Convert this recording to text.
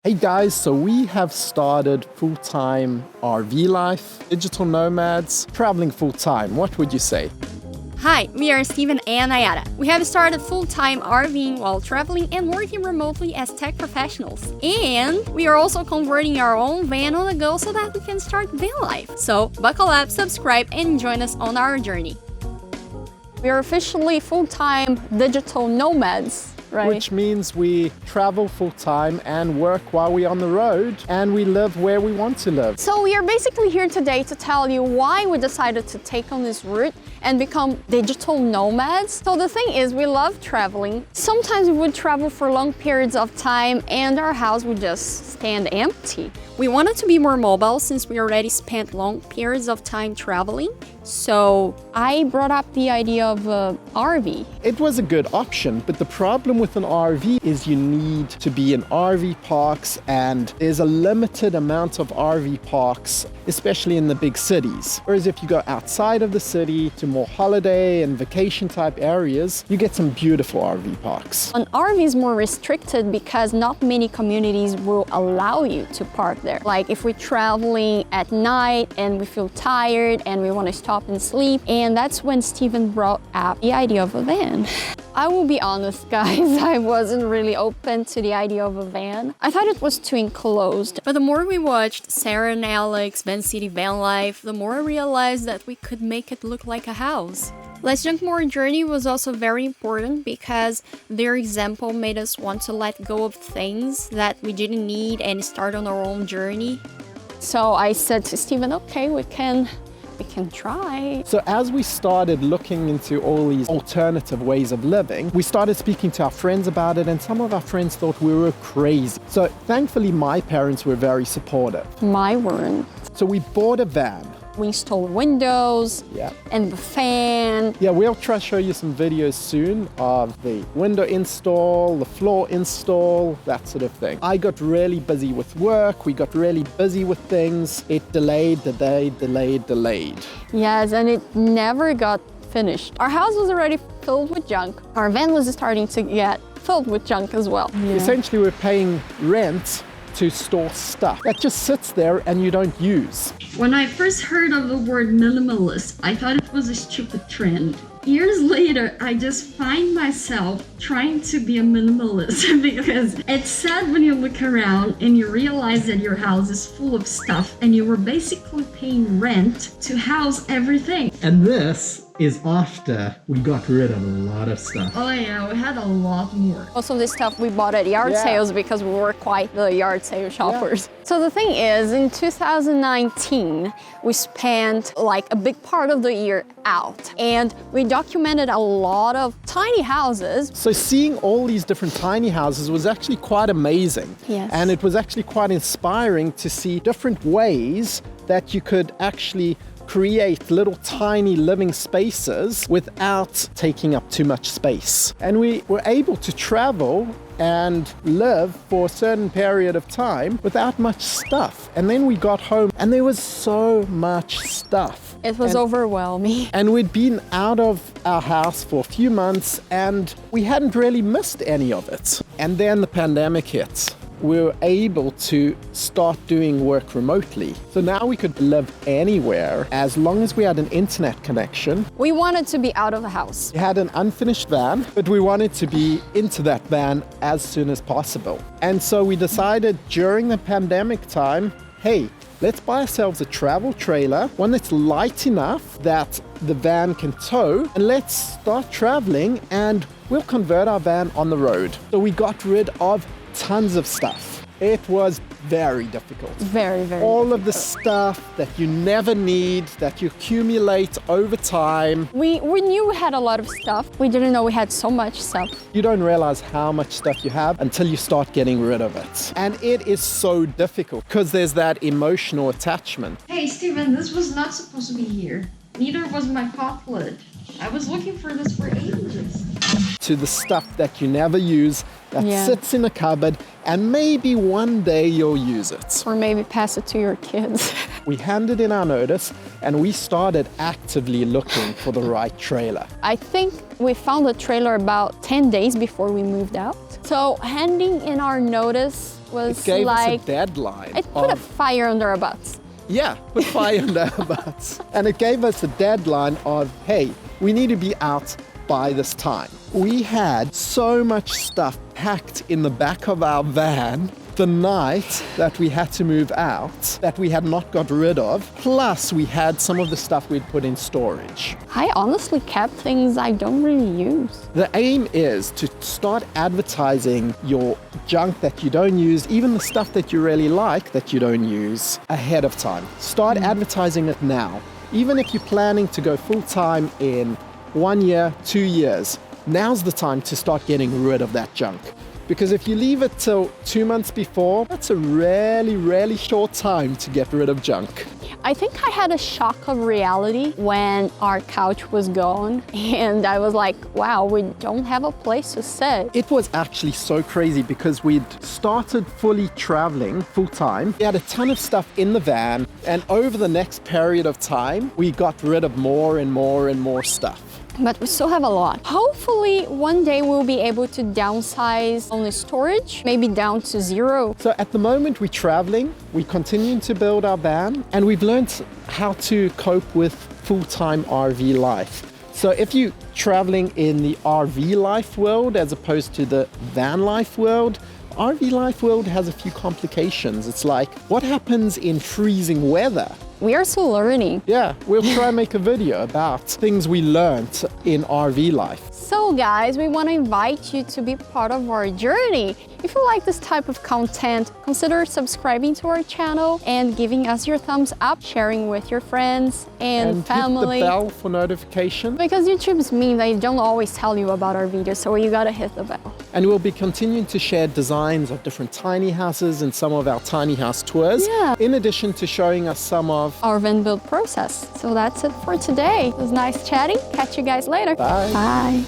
Hey guys, so we have started full-time RV life, digital nomads, traveling full-time. What would you say? Hi, we are Steve and Nayara. We have started full-time RVing while traveling and working remotely as tech professionals. And we are also converting our own van on the go so that we can start van life. So buckle up, subscribe, and join us on our journey. We are officially full-time digital nomads. Right. Which means we travel full-time and work while we're on the road, and we live where we want to live. So we are basically here today to tell you why we decided to take on this route and become digital nomads. So the thing is, we love traveling. Sometimes we would travel for long periods of time and our house would just stand empty. We wanted to be more mobile since we already spent long periods of time traveling. So I brought up the idea of an RV. It was a good option, but the problem with an RV is you need to be in RV parks, and there's a limited amount of RV parks, especially in the big cities. Whereas if you go outside of the city to more holiday and vacation type areas, you get some beautiful RV parks. An RV is more restricted because not many communities will allow you to park there. Like if we're traveling at night and we feel tired and we want to stop and sleep, and that's when Steven brought up the idea of a van. I will be honest, guys, I wasn't really open to the idea of a van. I thought it was too enclosed. But the more we watched Sarah and Alex, Van City Van Life, the more I realized that we could make it look like a house. Let's Junk More journey was also very important because their example made us want to let go of things that we didn't need and start on our own journey. So I said to Steven, okay, we can try. So as we started looking into all these alternative ways of living, we started speaking to our friends about it, and some of our friends thought we were crazy. So thankfully, my parents were very supportive. Mine weren't. So we bought a van. We installed windows and the fan. Yeah, we'll try to show you some videos soon of the window install, the floor install, that sort of thing. I got really busy with work. We got really busy with things. It delayed. Yes, and it never got finished. Our house was already filled with junk. Our van was starting to get filled with junk as well. Yeah. Essentially, we're paying rent to store stuff that just sits there and you don't use. When I first heard of the word minimalist, I thought it was a stupid trend. Years later, I just find myself trying to be a minimalist because it's sad when you look around and you realize that your house is full of stuff and you were basically paying rent to house everything. And this is after we got rid of a lot of stuff. Oh yeah, we had a lot more. Most of this stuff we bought at yard sales because we were quite the yard sale shoppers. So the thing is, in 2019, we spent like a big part of the year out, and we documented a lot of tiny houses. So seeing all these different tiny houses was actually quite amazing. Yes. And it was actually quite inspiring to see different ways that you could actually create little tiny living spaces without taking up too much space. And we were able to travel and live for a certain period of time without much stuff. And then we got home and there was so much stuff. It was overwhelming. And we'd been out of our house for a few months and we hadn't really missed any of it. And then the pandemic hit. We were able to start doing work remotely. So now we could live anywhere as long as we had an internet connection. We wanted to be out of the house. We had an unfinished van, but we wanted to be into that van as soon as possible. And so we decided during the pandemic time, hey, let's buy ourselves a travel trailer, one that's light enough that the van can tow, and let's start traveling and we'll convert our van on the road. So we got rid of tons of stuff. It was very difficult. Very all difficult. Of the stuff that you never need, that you accumulate over time. We knew we had a lot of stuff. We didn't know we had so much stuff. You don't realize how much stuff you have until you start getting rid of it. And it is so difficult because there's that emotional attachment. Hey Steven, this was not supposed to be here. Neither was my pot lid. I was looking for this for ages. To the stuff that you never use, that sits in a cupboard, and maybe one day you'll use it. Or maybe pass it to your kids. We handed in our notice and we started actively looking for the right trailer. I think we found a trailer about 10 days before we moved out. So handing in our notice was Gave like us a deadline. it put a fire under our butts. Yeah, put fire under our butts. And it gave us a deadline of, hey, we need to be out by this time. We had so much stuff packed in the back of our van the night that we had to move out that we had not got rid of. Plus, we had some of the stuff we'd put in storage. I honestly kept things I don't really use. The aim is to start advertising your junk that you don't use, even the stuff that you really like that you don't use, ahead of time. Start advertising it now. Even if you're planning to go full-time in 1 year, 2 years, now's the time to start getting rid of that junk. Because if you leave it till 2 months before, that's a really, really short time to get rid of junk. I think I had a shock of reality when our couch was gone and I was like, wow, we don't have a place to sit. It was actually so crazy because we'd started fully traveling full time. We had a ton of stuff in the van, and over the next period of time, we got rid of more and more and more stuff. But we still have a lot. Hopefully one day we'll be able to downsize on the storage, maybe down to 0. So at the moment we're traveling, we're continuing to build our van, and we've learned how to cope with full-time RV life. So if you're traveling in the RV life world as opposed to the van life world, RV life world has a few complications. It's like, what happens in freezing weather? We are still learning. Yeah, we'll try and make a video about things we learned in RV life. So guys, we want to invite you to be part of our journey. If you like this type of content, consider subscribing to our channel and giving us your thumbs up, sharing with your friends and family. Hit the bell for notification. Because YouTube's mean they don't always tell you about our videos, so you gotta hit the bell. And we'll be continuing to share designs of different tiny houses and some of our tiny house tours. Yeah. In addition to showing us some of our van build process. So that's it for today. It was nice chatting. Catch you guys later. Bye. Bye.